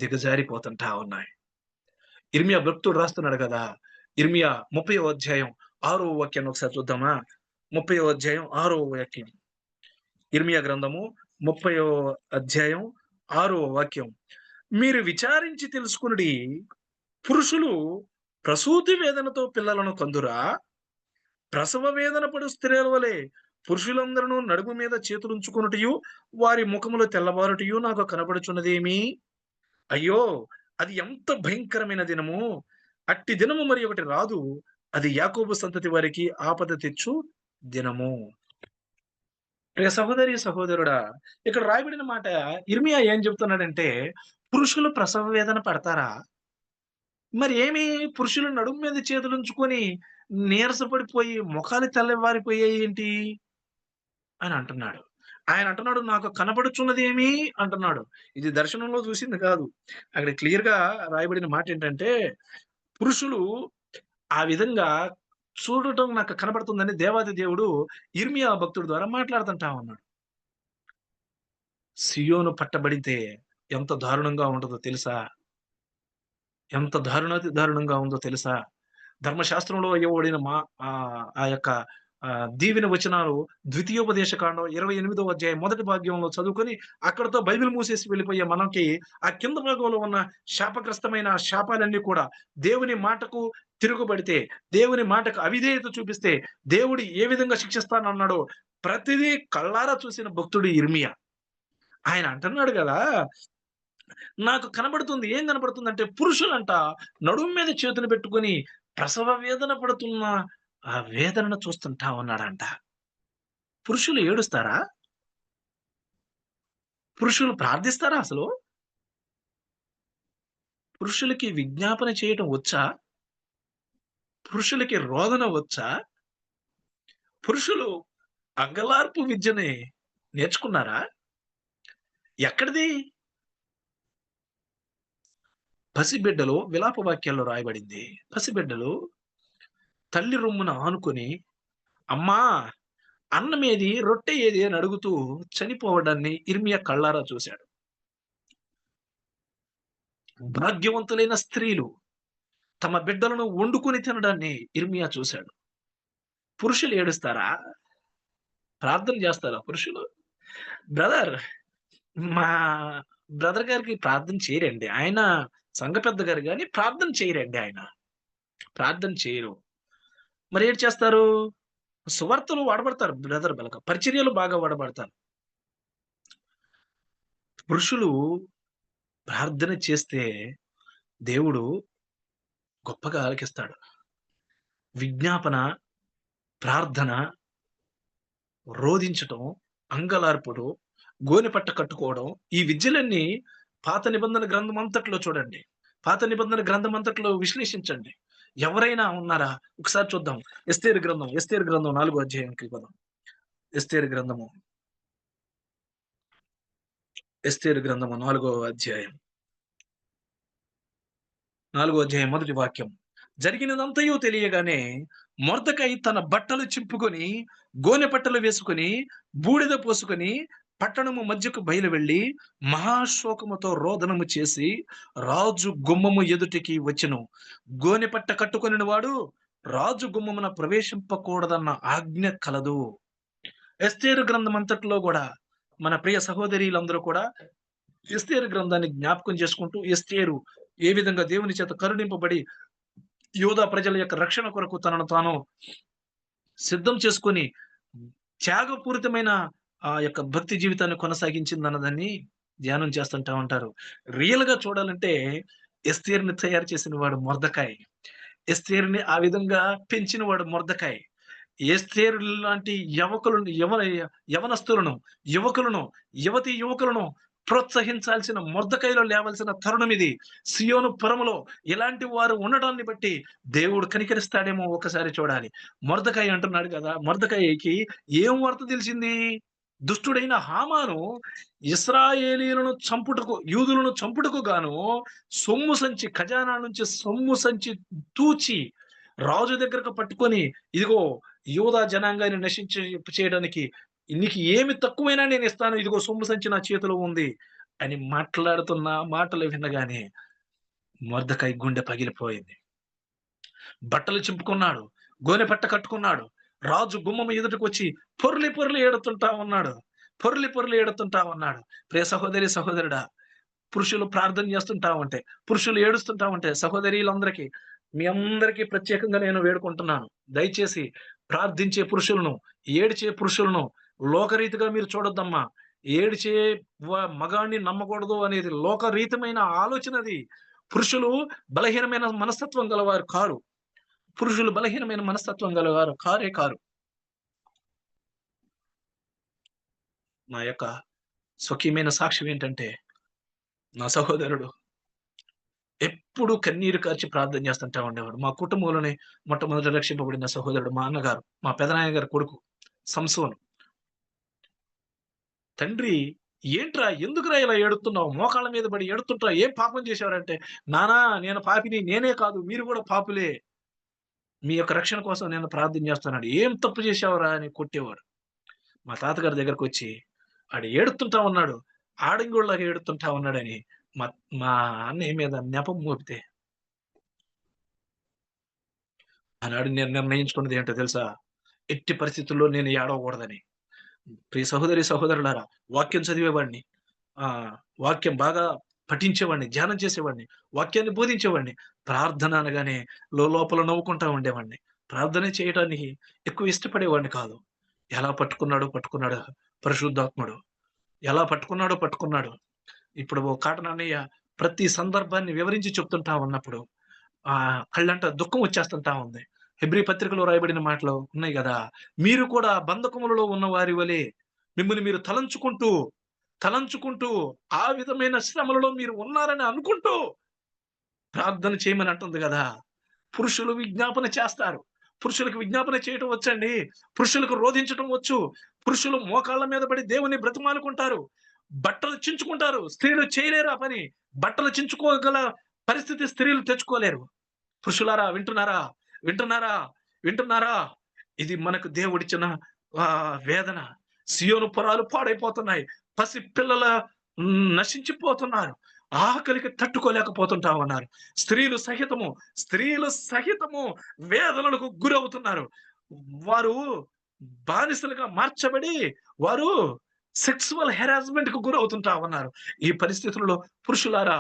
Speaker 1: దిగజారిపోతుంటా ఉన్నాయి. ఇర్మియా భక్తుడు రాస్తున్నాడు కదా! ఇర్మియా 30వ అధ్యాయం 6వ వాక్యాన్ని ఒకసారి చూద్దామా? 30వ అధ్యాయం 6వ వాక్యం. ఇర్మియా గ్రంథము 30వ అధ్యాయం 6వ వాక్యం. మీరు విచారించి తెలుసుకొనుడి, పురుషులు ప్రసూతి వేదనతో పిల్లలను కందురా? ప్రసవ వేదన పడు స్త్రీల వలె పురుషులందరూ నడుము మీద చేతులుంచుకొనుటయు, వారి ముఖములు తెల్లబారుటయు నాకు కనబడుచున్నదేమి? అయ్యో! అది ఎంత భయంకరమైన దినము! అట్టి దినము మరి ఒకటి రాదు. అది యాకోబు సంతతి వారికి ఆపద తెచ్చు దినము. ప్రియ సహోదరి, సహోదరుడా! ఇక్కడ రాయబడిన మాట, ఇర్మియా ఏం చెప్తున్నాడంటే, పురుషులు ప్రసవ వేదన పడతారా? మరి ఏమి, పురుషులు నడుము మీద చేతులుంచుకొని నీరసపడిపోయి మొఖాలు తెల్లవారిపోయాయేంటి అని అంటున్నాడు. ఆయన అంటున్నాడు, నాకు కనపడుచున్నదేమి అంటున్నాడు. ఇది దర్శనంలో చూసింది కాదు. అక్కడ క్లియర్‌గా రాయబడిన మాటేంటంటే, పురుషులు ఆ విధంగా చూడటం నాకు కనపడుతుందని దేవాది దేవుడు ఇర్మియా భక్తుడి ద్వారా మాట్లాడుతుంటా ఉన్నాడు. సియోను పట్టబడితే ఎంత దారుణంగా ఉంటదో తెలుసా? ఎంత దారుణాతి దారుణంగా ఉందో తెలుసా? ధర్మశాస్త్రంలో ఇవ్వబడిన ఆ యొక్క దీవెన వచనాలు ద్వితీయోపదేశ కాండం 28వ అధ్యాయం మొదటి భాగ్యంలో చదువుకొని అక్కడితో బైబిల్ మూసేసి వెళ్ళిపోయే మనకి ఆ కింద భాగంలో ఉన్న శాపగ్రస్తమైన శాపాలన్నీ కూడా దేవుని మాటకు తిరుగుబడితే, దేవుని మాటకు అవిధేయత చూపిస్తే దేవుడు ఏ విధంగా శిక్షిస్తానన్నాడో ప్రతిదీ కళ్ళారా చూసిన భక్తుడు ఇర్మియా. ఆయన అంటున్నాడు గదా! నాకు కనబడుతుంది. ఏం కనబడుతుందంటే, పురుషులంట నడుము మీద చేతులు పెట్టుకొని ప్రసవ వేదన పడుతున్న ఆ వేదనను చూస్తుంటా ఉన్నాడంట. పురుషులు ఏడుస్తారా? పురుషులు ప్రార్థిస్తారా అసలు? పురుషులకి విజ్ఞాపన చేయటం వచ్చా? పురుషులకి రోదన వచ్చా? పురుషులు అంగలార్పు విద్యని నేర్చుకున్నారా? ఎక్కడిది? పసిబిడ్డలు విలాప వాక్యాల్లో రాయబడింది. పసిబిడ్డలు తల్లి రొమ్మున ఆనుకొని, అమ్మా అన్నమేది? రొట్టె ఏది? అని అడుగుతూ చనిపోవడాన్ని ఇర్మియా కళ్ళారా చూశాడు. భాగ్యవంతులైన స్త్రీలు తమ బిడ్డలను వండుకొని తినడాన్ని ఇర్మియా చూశాడు. పురుషులు ఏడుస్తారా? ప్రార్థన చేస్తారా పురుషులు? బ్రదర్, మా బ్రదర్ గారికి ప్రార్థన చేయరండి. ఆయన సంఘ పెద్ద గారు గాని ప్రార్థన చేయరండి ఆయన. ప్రార్థన చేయరు. మరి ఏటి చేస్తారు? సువార్తలు వాడబడతారు బ్రదర్ బలక. పరిచర్యలు బాగా వాడబడతారు. పురుషులు ప్రార్థన చేస్తే దేవుడు గొప్పగా ఆలకిస్తాడు. విజ్ఞాపన, ప్రార్థన, రోదించటం, అంగలార్పుడు, గోనెపట్ట కట్టుకోవడం, ఈ విద్యలన్నీ పాత నిబంధన గ్రంథం అంతట్లో చూడండి. పాత నిబంధన గ్రంథం అంతట్లో విశ్లేషించండి. ఎవరైనా ఉన్నారా? ఒకసారి చూద్దాం. ఎస్తేరు గ్రంథం 4వ అధ్యాయంకి పోదాం. ఎస్తేరు గ్రంథము, ఎస్తేరు గ్రంథము 4వ అధ్యాయం. 4వ అధ్యాయం మొదటి వాక్యం. జరిగినదంతయు తెలియగానే మొర్దెకై తన బట్టలు చింపుకొని, గోనె పట్టలు వేసుకొని, బూడిద పోసుకొని పట్టణము మధ్యకు బయలు వెళ్లి మహాశోకముతో రోదనము చేసి రాజు గుమ్మము ఎదుటికి వచ్చెను. గోనె పట్ట కట్టుకొనిన వాడు రాజు గుమ్మమున ప్రవేశింపకూడదన్న ఆజ్ఞ కలదు. ఎస్తేరు గ్రంథం అంతట్లో కూడా మన ప్రియ సహోదరీలందరూ కూడా ఎస్తేరు గ్రంథాన్ని జ్ఞాపకం చేసుకుంటూ, ఎస్తేరు ఏ విధంగా దేవుని చేత కరుణింపబడి యూదా ప్రజల యొక్క రక్షణ కొరకు తనను తాను సిద్ధం చేసుకొని త్యాగపూరితమైన ఆ యొక్క భక్తి జీవితాన్ని కొనసాగించిందన్నదాన్ని ధ్యానం చేస్తుంటా ఉంటారు. రియల్‌గా చూడాలంటే ఎస్తేరుని తయారు చేసిన వాడు మొర్దెకాయ్. ఎస్తేరుని ఆ విధంగా పెంచిన వాడు మొర్దెకాయ్. ఎస్తేరు లాంటి యవనస్తులను, యువకులను ప్రోత్సహించాల్సిన, మొర్దెకైలో లేవాల్సిన తరుణం ఇది. సియోను పురములో ఇలాంటి వారు ఉండడాన్ని బట్టి దేవుడు కనికరిస్తాడేమో ఒకసారి చూడాలి. మొర్దెకై అంటున్నాడు కదా! మొర్దెకైకి ఏం వార్త తెలిసింది? దుష్టుడైన హామాను యూదులను చంపుటకు గాను సొమ్ము సంచి, ఖజానా నుంచి సొమ్ము సంచి తూచి రాజు దగ్గరకు పట్టుకొని, ఇదిగో యూదా జనాంగాన్ని చేయడానికి నీకు ఏమి తక్కువైనా నేనిస్తాను. ఇదిగో సొమ్ము సంచి నా చేతిలో ఉంది అని మాట్లాడుతున్న మాటలు వినగానే మొర్దెకై గుండె పగిలిపోయింది. బట్టలు చింపుకున్నాడు. గోనెపట్ట కట్టుకున్నాడు. రాజు గుమ్మం ఎదుటకొచ్చి పొర్లి పొర్లి ఏడుతుంటా ఉన్నాడు. ఏడుతుంటా ఉన్నాడు. ప్రియ సహోదరి, సహోదరుడా, పురుషులు ప్రార్థన చేస్తుంటా ఉంటే, పురుషులు ఏడుస్తుంటా ఉంటే, సహోదరీలందరికీ, మీ అందరికీ ప్రత్యేకంగా నేను వేడుకుంటున్నాను. దయచేసి ప్రార్థించే పురుషులను, ఏడిచే పురుషులను లోకరీతిగా మీరు చూడొద్దమ్మా. ఏడిచే మగాడిని నమ్మకూడదు అనేది లోకరీతమైన ఆలోచనది. పురుషులు బలహీనమైన మనస్తత్వం గలవారు కారు. పురుషులు బలహీనమైన మనస్తత్వం గలవారు కారే కారు. నా యొక్క స్వకీయమైన సాక్ష్యం ఏంటంటే, నా సహోదరుడు ఎప్పుడు కన్నీరు కార్చి ప్రార్థన చేస్తుంటా ఉండేవాడు. మా కుటుంబంలోనే మొట్టమొదట రక్షింపబడిన సహోదరుడు మా అన్నగారు, మా పెదనాన్న గారి కొడుకు సంసోను. తండ్రి, ఏంట్రా, ఎందుకురా ఇలా ఏడుస్తున్నావు? మోకాళ్ళ మీద పడి ఏడుతుంటా, ఏం పాపం చేశావంటే, నాన్నా నేను పాపిని, నేనే కాదు మీరు కూడా పాపులే. మీ యొక్క రక్షణ కోసం నేను ప్రార్థన చేస్తున్నాడు. ఏం తప్పు చేశావురా అని కొట్టేవాడు. మా తాతగారి దగ్గరకొచ్చి ఆడు ఏడుతుంటా ఉన్నాడు. ఆడంగుడిలాగా ఏడుతుంటా ఉన్నాడని మా మా అన్నయ్య మీద నెపం మోపితే, ఆనాడు నేను నిర్ణయించుకున్నది ఏంటో తెలుసా? ఎట్టి పరిస్థితుల్లో నేను ఏడవకూడదని. ప్రియ సహోదరి, సహోదరులారా, వాక్యం చదివేవాడిని. వాక్యం బాగా పఠించేవాడిని, ధ్యానం చేసేవాడిని, వాక్యాన్ని బోధించేవాడిని. ప్రార్థన అనగానే లోపల నవ్వుకుంటా ఉండేవాడిని. ప్రార్థన చేయటానికి ఎక్కువ ఇష్టపడేవాడిని కాదు. ఎలా పట్టుకున్నాడో పరిశుద్ధాత్ముడు. ఎలా పట్టుకున్నాడో. ఇప్పుడు కాటన్ అన్నయ్య ప్రతి సందర్భాన్ని వివరించి చెప్తుంటా ఉన్నప్పుడు కళ్ళంట దుఃఖం వచ్చేస్తుంటా ఉంది. హెబ్రీ పత్రికలో రాయబడిన మాటలు ఉన్నాయి గదా! మీరు కూడా బంధకములలో ఉన్న వారి వలె మిమ్మల్ని మీరు తలంచుకుంటూ ఆ విధమైన శ్రమలలో మీరు ఉన్నారని అనుకుంటూ ప్రార్థన చేయమని అంటుంది గదా! పురుషులు విజ్ఞాపన చేస్తారు. పురుషులకు విజ్ఞాపన చేయటం వచ్చండి. పురుషులకు రోదించటం వచ్చు. పురుషులు మోకాళ్ళ మీద పడి దేవుని బ్రతిమాలుకుంటారు. బట్టలు చించుకుంటారు. స్త్రీలు చేయలేరు ఆ పని. బట్టలు చించుకోగల పరిస్థితి స్త్రీలు తెచ్చుకోలేరు. పురుషులారా వింటున్నారా? వింటున్నారా? వింటున్నారా? ఇది మనకు దేవుడిచ్చిన వేదన. సియోను పురాలు పాడైపోతున్నాయి. పసి పిల్లల నశించిపోతున్నారు. ఆకలికి తట్టుకోలేకపోతుంటా ఉన్నారు. స్త్రీలు సహితము వేదనలకు గురవుతున్నారు. వారు బానిసలుగా మార్చబడి వారు సెక్సువల్ హెరాస్మెంట్ కు గురవుతుంటా ఉన్నారు. ఈ పరిస్థితుల్లో పురుషులారా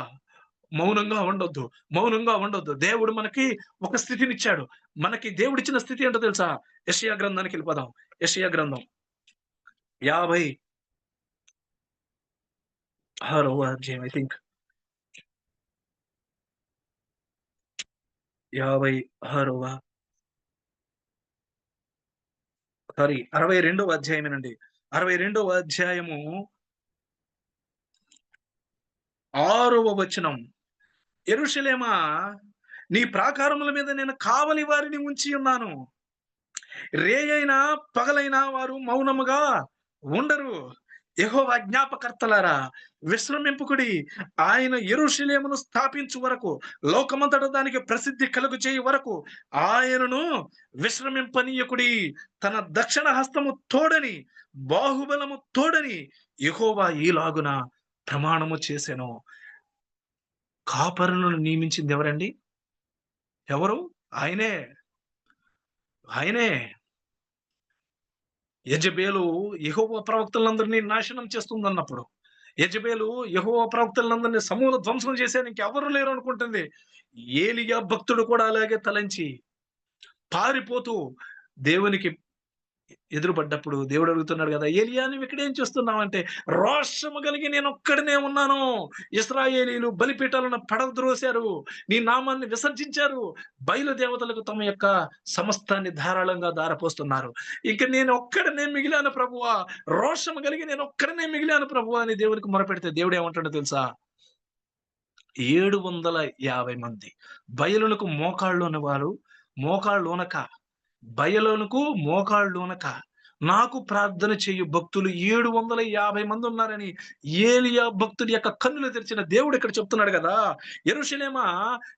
Speaker 1: మౌనంగా ఉండొద్దు. దేవుడు మనకి ఒక స్థితినిచ్చాడు. మనకి దేవుడిచ్చిన స్థితి ఏంటో తెలుసా? యెషయా గ్రంథానికి వెళ్ళిపోదాం. యెషయా గ్రంథం 56వ అధ్యాయం ఐ థింక్ 56వ 62వ అధ్యాయమేనండి. 62వ అధ్యాయము 6వ వచనం. యెరూషలేమా, నీ ప్రాకారముల మీద నేను కావలి వారిని ఉంచి ఉన్నాను. రేయైనా పగలైనా వారు మౌనముగా ఉండరు. యెహోవా జ్ఞాపకర్తలారా, విశ్రమింపుకుడి. ఆయన యెరూషలేమును స్థాపించు వరకు, లోకమంతటా దానికి ప్రసిద్ధి కలుగు చేయు వరకు ఆయనను విశ్రమింపనీయకుడి. తన దక్షిణ హస్తము తోడని, బాహుబలము తోడని యెహోవా ఈలాగున ప్రమాణము చేసెను. కాపరులను నియమించింది ఎవరండి? ఎవరు? ఆయనే. యెజబేలు యెహోవా ప్రవక్తలందరినీ నాశనం చేస్తుందన్నప్పుడు, యెజబేలు యెహోవా ప్రవక్తలందరినీ సమూల ధ్వంసం చేసేది ఇంకెవరు లేరు అనుకుంటుంది. ఏలీయా భక్తుడు కూడా అలాగే తలంచి పారిపోతూ దేవునికి ఎదురుపడ్డప్పుడు దేవుడు అడుగుతున్నాడు కదా! "ఏలీయా నువ్విక్కడేం చేస్తున్నావంటే" రోషము కలిగి నేనొక్కడినే ఉన్నాను. ఇశ్రాయేలీయులు బలిపీఠాలను పడద్రోశారు. నీ నామాన్ని విసర్జించారు. బయలు దేవతలకు తమ యొక్క సమస్తాన్ని ధారాళంగా ధారపోస్తున్నారు. ఇంక నేనొక్కడినే మిగిలాను ప్రభువా! రోషము కలిగి నేనొక్కడినే మిగిలాను ప్రభువా! అని దేవునికి మొరపెడితే దేవుడేమంటాడో తెలుసా? 750 మంది బయలునకు మోకాళ్ళలోని వారు మోకాళ్ళూనక బయలునకు మోకాళ్ళూనక నాకు ప్రార్థన చేయు భక్తులు 750 మంది ఉన్నారని ఏలియా భక్తుడి యొక్క కన్నులు తెరిచిన దేవుడు ఇక్కడ చెప్తున్నాడు కదా! యెరూషలేమా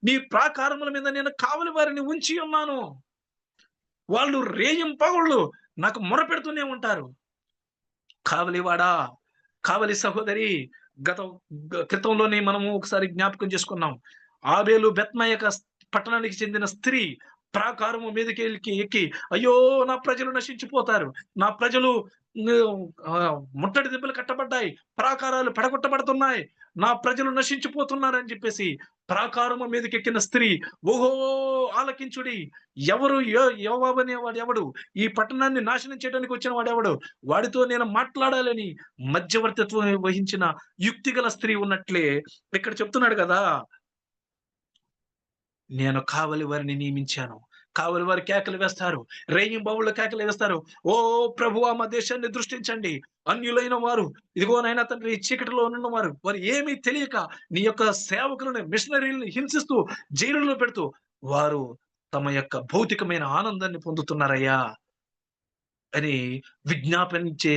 Speaker 1: నీ ప్రాకారముల మీద నేను కావలి వారిని ఉంచి ఉన్నాను. వాళ్ళు రేయింపగళ్ళు నాకు మొరపెడుతూనే ఉంటారు. కావలివాడా, కావలి సహోదరి గత క్రితంలోనే మనము ఒకసారి జ్ఞాపకం చేసుకున్నాం. ఆబేలు బెత్మయక పట్టణానికి చెందిన స్త్రీ ప్రాకారము మీదకెళ్ళి ఎక్కి, "అయ్యో! నా ప్రజలు నశించిపోతారు. నా ప్రజలు ముట్టడి దెబ్బలు కట్టబడ్డాయి. ప్రాకారాలు పడగొట్టబడుతున్నాయి. నా ప్రజలు నశించిపోతున్నారని" చెప్పేసి ప్రాకారము మీదకెక్కిన స్త్రీ, "ఓహో! ఆలకించుడి. ఎవరు యోవాబు అనేవాడు ఎవడు? ఈ పట్టణాన్ని నాశనం చేయడానికి వచ్చిన వాడెవడు? వాడితో నేను మాట్లాడాలని" మధ్యవర్తిత్వం వహించిన యుక్తిగల స్త్రీ ఉన్నట్లే ఇక్కడ చెప్తున్నాడు కదా! నేను కావలి వారిని నియమించాను. కావలి వారు కేకలు వేస్తారు. రేయింబవళ్ళు కేకలు వేస్తారు. "ఓ ప్రభువా! మా దేశాన్ని దృష్టించండి. అన్యులైన వారు, ఇదిగో నాయనా తండ్రి ఈ చీకటిలో ఉన్నవారు, వారు ఏమీ తెలియక నీ యొక్క సేవకులను, మిషనరీలని హింసిస్తూ, జైలులో పెడుతూ, వారు తమ యొక్క భౌతికమైన ఆనందాన్ని పొందుతున్నారయ్యా" అని విజ్ఞాపనించే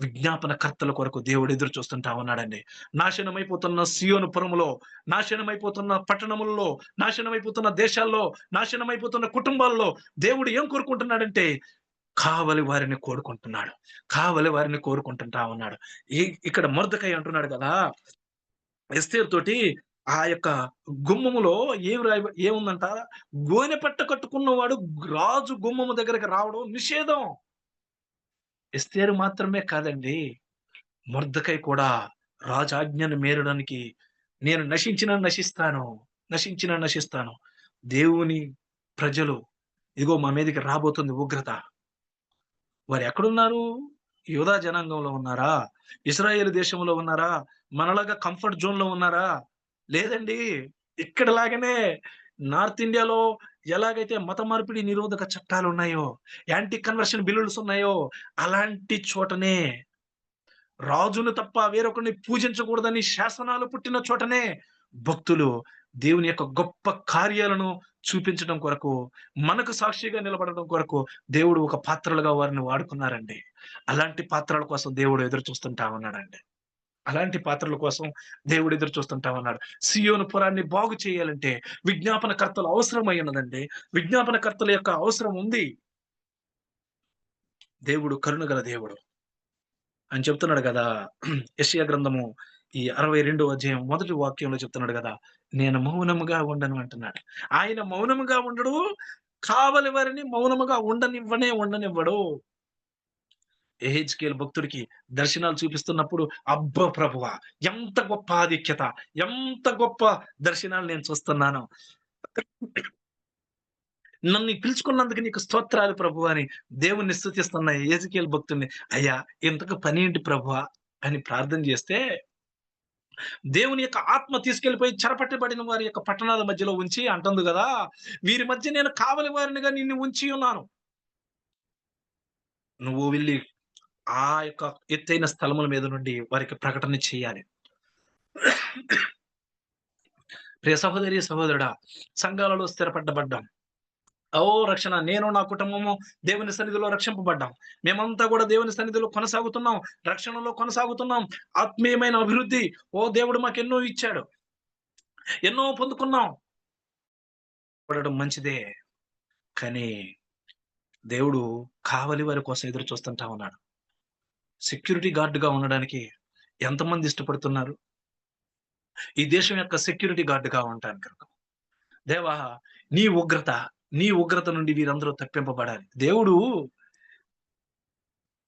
Speaker 1: విజ్ఞాపనకర్తల కొరకు దేవుడు ఎదురు చూస్తుంటా ఉన్నాడండి. నాశనమైపోతున్న సీయోను పురములో, నాశనమైపోతున్న పట్టణములలో, నాశనమైపోతున్న దేశాల్లో, నాశనమైపోతున్న కుటుంబాల్లో దేవుడు ఏం కోరుకుంటున్నాడంటే కావలి వారిని కోరుకుంటున్నాడు. కావలి వారిని కోరుకుంటుంటా ఉన్నాడు. ఇక్కడ మొర్దెకై అంటున్నాడు కదా! ఎస్తేరు తోటి ఆ యొక్క గుమ్మములో ఏముందంట? గోనె పట్ట కట్టుకున్నవాడు రాజు గుమ్మము దగ్గరికి రావడం నిషేధం. ఎస్తేరు మాత్రమే కాదండి. మొర్దెకై కూడా రాజు ఆజ్ఞను మీరడానికి నేను నశించినా నశిస్తాను. నశించినా నశిస్తాను. దేవుని ప్రజలు ఇదిగో మా మీదకి రాబోతుంది ఉగ్రత. వారెక్కడున్నారు? యూదా జనాంగంలో ఉన్నారా? ఇశ్రాయేలు దేశంలో ఉన్నారా? మనలాగా కంఫర్ట్ జోన్‌లో ఉన్నారా? లేదండి. ఇక్కడిలాగానే నార్త్ ఇండియాలో ఎలాగైతే మత మార్పిడి నిరోధక చట్టాలున్నాయో, యాంటీ కన్వర్షన్ బిల్లులు ఉన్నాయో, అలాంటి చోటనే రాజును తప్ప వేరొకరిని పూజించకూడదని శాసనాలు పుట్టిన చోటనే భక్తులు దేవుని యొక్క గొప్ప కార్యాలను చూపించడం కొరకు, మనకు సాక్షిగా నిలబడడం కొరకు దేవుడు ఒక పాత్రలుగా వారిని వాడుకున్నారండి. అలాంటి పాత్రల కోసం దేవుడు ఎదురు చూస్తుంటా ఉన్నాడండి. అలాంటి పాత్రల కోసం దేవుడు ఎదురు చూస్తుంటా ఉన్నాడు. సీయోను పురాన్ని బాగు చేయాలంటే విజ్ఞాపనకర్తలు అవసరమై ఉన్నదండి. విజ్ఞాపనకర్తల యొక్క అవసరం ఉంది. దేవుడు కరుణగల దేవుడు. అని చెప్తున్నాడు గదా! యెషయా గ్రంథము ఈ 62వ అధ్యాయం మొదటి వాక్యంలో చెప్తున్నాడు గదా! నేను మౌనముగా ఉండను అంటున్నాడు. ఆయన మౌనముగా ఉండడు. కావలి వారిని మౌనముగా ఉండనివ్వడు. యెహెజ్కేలు భక్తుడికి దర్శనాలు చూపిస్తున్నప్పుడు, అబ్బా ప్రభువా! ఎంత గొప్ప ఆధిక్యత! ఎంత గొప్ప దర్శనాలు నేను చూస్తున్నాను. నన్ను పిలుచుకున్నందుకు నీకు స్తోత్రాలు ప్రభువా! అని దేవుణ్ణి స్తుతిస్తున్న యెహెజ్కేలు భక్తుడిని, అయ్యా ఇంతకు పనేంటి ప్రభువా! అని ప్రార్థన చేస్తే దేవుని యొక్క ఆత్మ తీసుకెళ్ళిపోయి చెరపట్టబడిన వారి యొక్క పట్టణాల మధ్యలో ఉంచి అంటుంది గదా! వీరి మధ్య నేను కావలి వారినిగా నిన్ను ఉంచి ఉన్నాను. నువ్వు వెళ్లి ఆ యొక్క ఎత్తైన స్థలముల మీద నుండి వారికి ప్రకటన చేయాలి. ప్రియ సహోదరి, సహోదరుడా, సంఘాలలో స్థిరపడ్డం. ఓ రక్షణ నేను నా కుటుంబము దేవుని సన్నిధిలో రక్షింపబడ్డాం. మేమంతా కూడా దేవుని సన్నిధిలో కొనసాగుతున్నాం. రక్షణలో కొనసాగుతున్నాం. ఆత్మీయమైన అభివృద్ధి ఓ దేవుడు మాకెన్నో ఇచ్చాడు. ఎన్నో పొందుకున్నాం. పడడం మంచిదే. కానీ దేవుడు కావలి వారి కోసం ఎదురు చూస్తుంటా ఉన్నాడు. సెక్యూరిటీ గార్డ్‌గా ఉండడానికి ఎంతమంది ఇష్టపడుతున్నారు? ఈ దేశం యొక్క సెక్యూరిటీ గార్డ్‌గా ఉండటానికి. దేవా! నీ ఉగ్రత, నీ ఉగ్రత నుండి వీరందరూ తప్పింపబడాలి. దేవుడు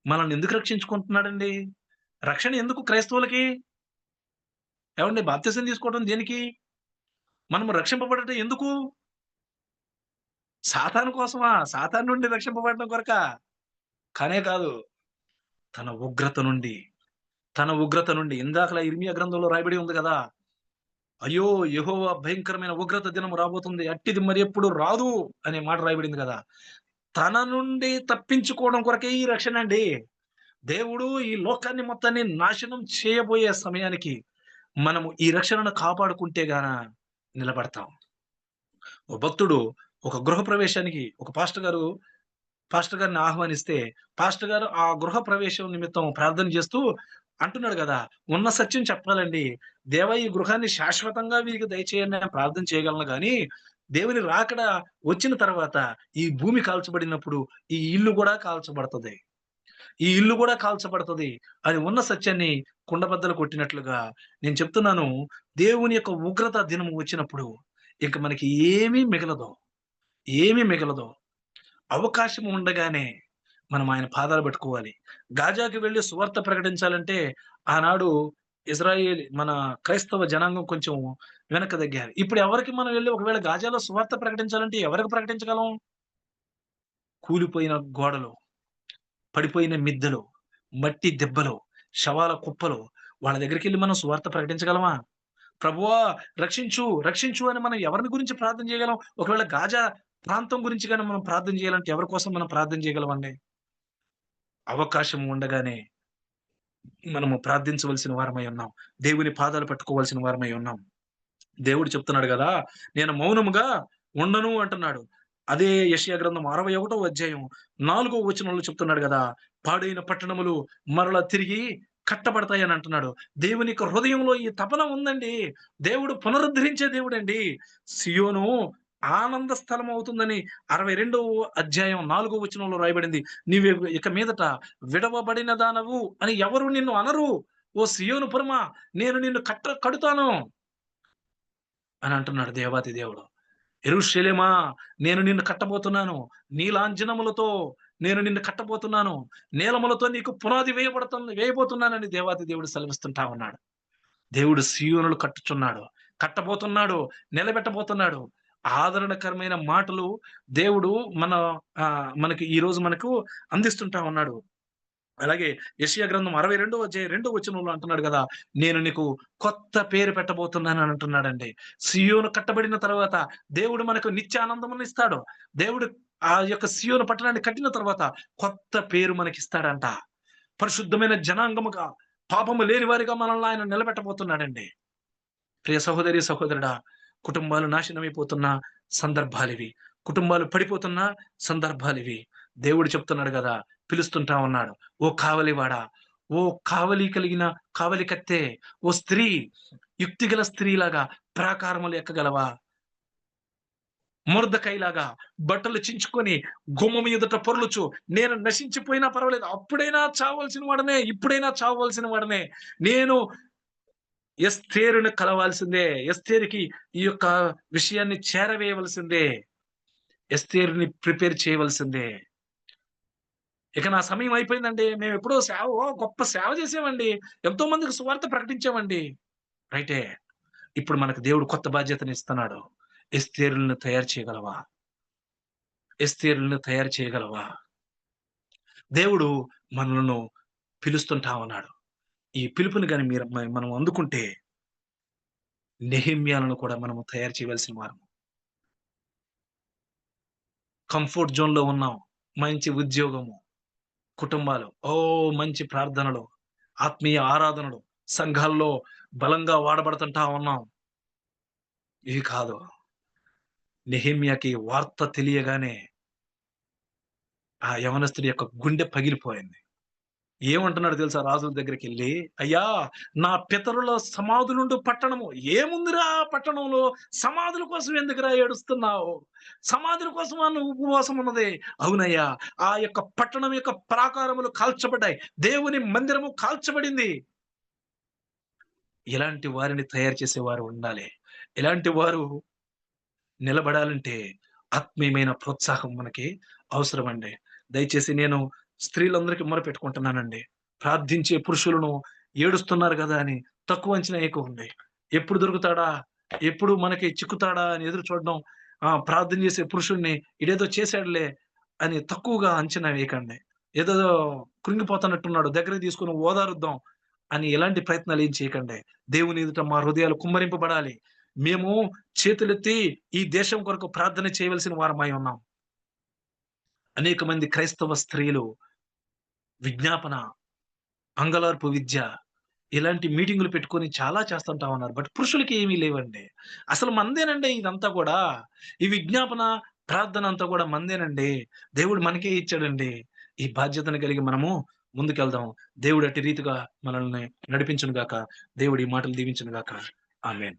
Speaker 1: మనల్ని ఎందుకు రక్షించుకుంటున్నాడండి? రక్షణ ఎందుకు క్రైస్తవులకి? ఏవండీ బాప్తిసం తీసుకోవడం దేనికి? మనము రక్షింపబడటం ఎందుకు? సాతాను కోసమా? సాతాను నుండి రక్షింపబడడం కొరకా? కానే కాదు. తన ఉగ్రత నుండి, తన ఉగ్రత నుండి ఇందాకలా ఇర్మియా గ్రంథంలో రాయబడి ఉంది గదా! అయ్యో! యెహోవా భయంకరమైన ఉగ్రత దినం రాబోతుంది. అట్టిది మరి ఎప్పుడు రాదు అనే మాట రాయబడింది గదా! తన నుండి తప్పించుకోవడం కొరకే ఈ రక్షణండి. దేవుడు ఈ లోకాన్ని మొత్తాన్ని నాశనం చేయబోయే సమయానికి మనము ఈ రక్షణను కాపాడుకుంటే నిలబడతాం. ఓ భక్తుడు ఒక గృహప్రవేశానికి ఒక పాస్టర్ గారిని ఆహ్వానిస్తే, పాస్టర్ గారు ఆ గృహ ప్రవేశం నిమిత్తం ప్రార్థన చేస్తూ అంటున్నాడు గదా! ఉన్న సత్యం చెప్పాలండి. దేవా ఈ గృహాన్ని శాశ్వతంగా వీరికి దయచేయండి అని ప్రార్థన చేయగలను గానీ, దేవుని రాకడ వచ్చిన తర్వాత ఈ భూమి కాల్చబడినప్పుడు ఈ ఇల్లు గూడా కాల్చబడతది. ఈ ఇల్లు గూడా కాల్చబడతది అని ఉన్న సత్యాన్ని కుండబద్దలు కొట్టినట్లుగా నేను చెప్తున్నాను. దేవుని యొక్క ఉగ్రత దినం వచ్చినప్పుడు ఇంక మనకి ఏమీ మిగలదు. ఏమీ మిగలదు. అవకాశం ఉండగానే మనం ఆయన పాదాలు పట్టుకోవాలి. గాజాకి వెళ్లి సువార్త ప్రకటించాలంటే ఆనాడు మన క్రైస్తవ జనాంగం కొంచెం వెనక్కి తగ్గారు. ఇప్పుడు ఎవరికి మనం వెళ్లి ఒకవేళ గాజాలో సువార్త ప్రకటించాలంటే ఎవరికి ప్రకటించగలం? కూలిపోయిన గోడలు, పడిపోయిన మిద్దెలు, మట్టి దెబ్బలు, శవాల కుప్పలు వాళ్ళ దగ్గరికెళ్లి మనం సువార్త ప్రకటించగలమా? ప్రభువా రక్షించు, రక్షించు అని మనం ఎవరిని గురించి ప్రార్థన చేయగలం? ఒకవేళ గాజా ప్రాంతం గురించి గాని మనం ప్రార్థన చేయాలంటే ఎవరి కోసం మనం ప్రార్థన చేయగలమండి? అవకాశం ఉండగానే మనము ప్రార్థించవలసిన వారమై ఉన్నాం. దేవుని పాదాలు పట్టుకోవాల్సిన వారమై ఉన్నాం. దేవుడు చెప్తున్నాడు గదా! నేను మౌనముగా ఉండను అంటున్నాడు. అదే యెషయా గ్రంథం 61వ అధ్యాయం 4వ వచనంలో చెప్తున్నాడు గదా! పాడైన పట్టణములు మరలా తిరిగి కట్టబడతాయని అంటున్నాడు. దేవుని యొక్క హృదయంలో ఈ తపన ఉందండి. దేవుడు పునరుద్ధరించే దేవుడండి. సియోను ఆనంద స్థలం అవుతుందని 62వ అధ్యాయం 4వ వచనంలో రాయబడింది. నీవు ఇక మీదట విడవబడిన దానవు అని ఎవరు నిన్ను అనరు. ఓ సియోను పురమా నేను నిన్ను కడుతాను అని అంటున్నాడు దేవాతి దేవుడు. యెరూషలేమా నేను నిన్ను కట్టబోతున్నాను. నీలాంజనములతో నేను నిన్ను కట్టబోతున్నాను. నీలములతో నీకు పునాది వేయబోతున్నానని దేవాతి దేవుడు సెలవిస్తుంటా ఉన్నాడు. దేవుడు సీయోనులు కట్టుచున్నాడు. కట్టబోతున్నాడు. నిలబెట్టబోతున్నాడు. ఆదరణకరమైన మాటలు దేవుడు మన మనకి ఈరోజు మనకు అందిస్తుంటా ఉన్నాడు. అలాగే యెషయా గ్రంథం 62వ అధ్యాయం 2వ వచనంలో అంటున్నాడు గదా! నేను నీకు కొత్త పేరు పెట్టబోతున్నాను అని అంటున్నాడండి. సీయోను కట్టబడిన తర్వాత దేవుడు మనకు నిత్య ఆనందమునిస్తాడు. దేవుడు ఆ యొక్క సీయోను పట్టణాన్ని కట్టిన తర్వాత కొత్త పేరు మనకిస్తాడంట. పరిశుద్ధమైన జనాంగముగా, పాపము లేని వారిగా మనల్ని ఆయన నిలబెట్టబోతున్నాడండి. ప్రియ సహోదరి, సహోదరుడా, కుటుంబాలు నాశనమైపోతున్న సందర్భాలివి. కుటుంబాలు పడిపోతున్న సందర్భాలివి. దేవుడు చెప్తున్నాడు గదా! పిలుస్తుంటా ఉన్నాడు. ఓ కావలివాడా, ఓ కావలి కలిగిన కావలి కత్తె, ఓ స్త్రీ, యుక్తిగల స్త్రీలాగా ప్రాకారములు ఎక్కగలవా? మొర్దెకైలాగా బట్టలు చించుకొని గుమ్మం ఎదుట పొర్లుచు నేను నశించిపోయినా పర్వాలేదు. అప్పుడైనా చావవలసిన వాడనే, ఇప్పుడైనా చావవలసిన వాడనే. నేను ఎస్తేరును కలవాల్సిందే. ఎస్తేరుకి ఈ యొక్క విషయాన్ని చేరవేయవలసిందే. ఎస్తేరుని ప్రిపేర్ చేయవలసిందే. ఇక నా సమయం అయిపోయిందండి. మేమెప్పుడో గొప్ప సేవ చేసామండి. ఎంతో మందికి సువార్త ప్రకటించామండి. రైటే. ఇప్పుడు మనకు దేవుడు కొత్త బాధ్యతనిస్తున్నాడు. ఎస్తేరులను తయారు చేయగలవా? ఎస్తేరులను తయారు చేయగలవా? దేవుడు మనలను పిలుస్తుంటా ఉన్నాడు. ఈ పిలుపుని గాని మనం అందుకుంటే నెహెమ్యాలను కూడా మనము తయారు చేయవలసిన వారము. కంఫర్ట్ జోన్‌లో ఉన్నాం. మంచి ఉద్యోగము, కుటుంబాలు, మంచి ప్రార్థనలు, ఆత్మీయ ఆరాధనలు, సంఘాల్లో బలంగా వాడబడుతుంటా ఉన్నాం. ఇవి కాదు. నెహెమ్యాకి వార్త తెలియగానే ఆ యవనస్తుడి యొక్క గుండె పగిలిపోయింది. ఏమంటున్నాడో తెలుసా రాజుల దగ్గరికెళ్ళి, "అయ్యా! నా పితరుల సమాధులుండు పట్టణము ఏముందిరా ఆ పట్టణంలో? సమాధుల కోసం ఎందుకురా ఏడుస్తున్నావు? సమాధుల కోసమా నువ్వు ఉపవాసం ఉన్నది? అవునయ్యా! ఆ యొక్క పట్టణం యొక్క ప్రాకారములు కాల్చబడ్డాయి. దేవుని మందిరము కాల్చబడింది." ఇలాంటి వారిని తయారు చేసేవారు ఉండాలి. ఇలాంటి వారు నిలబడాలంటే ఆత్మీయమైన ప్రోత్సాహం మనకి అవసరమండి. దయచేసి నేను స్త్రీలందరికి మొరపెట్టుకుంటున్నానండి. ప్రార్థించే పురుషులను ఏడుస్తున్నారు గదా! అని తక్కువ అంచనా ఏయకండి. ఎప్పుడు దొరుకుతాడా? ఎప్పుడు మనకి చిక్కుతాడా? అని ఎదురు చూడడం. ప్రార్థన చేసే పురుషుడిని ఈడేదో చేసాడులే అని తక్కువగా అంచనా వేయకండి. ఏదో కృంగిపోతున్నట్టున్నాడు, దగ్గరికి తీసుకొని ఓదారుద్దాం అని ఎలాంటి ప్రయత్నాలు ఏం చేయకండి. దేవుని ఎదుట మా హృదయాలు కుమ్మరింపబడాలి. మేము చేతులెత్తి ఈ దేశం కొరకు ప్రార్థన చేయవలసిన వారమై ఉన్నాం. అనేక మంది క్రైస్తవ స్త్రీలు విజ్ఞాపన, అంగలార్పు విద్య ఇలాంటి మీటింగులు పెట్టుకొని చాలా చేస్తుంటా ఉన్నారు. బట్ పురుషులకి ఏమీ లేవండి. అసలు మనదేనండి ఇదంతా కూడా. ఈ విజ్ఞాపన, ప్రార్థన అంతా కూడా మనదేనండి. దేవుడు మనకే ఇచ్చాడండి. ఈ బాధ్యతను కలిగి మనము ముందుకెళ్దాం. దేవుడు అట్టి రీతిగా మనల్ని నడిపించును గాక. దేవుడు ఈ మాటలు దీవించును గాక. ఆమేన్.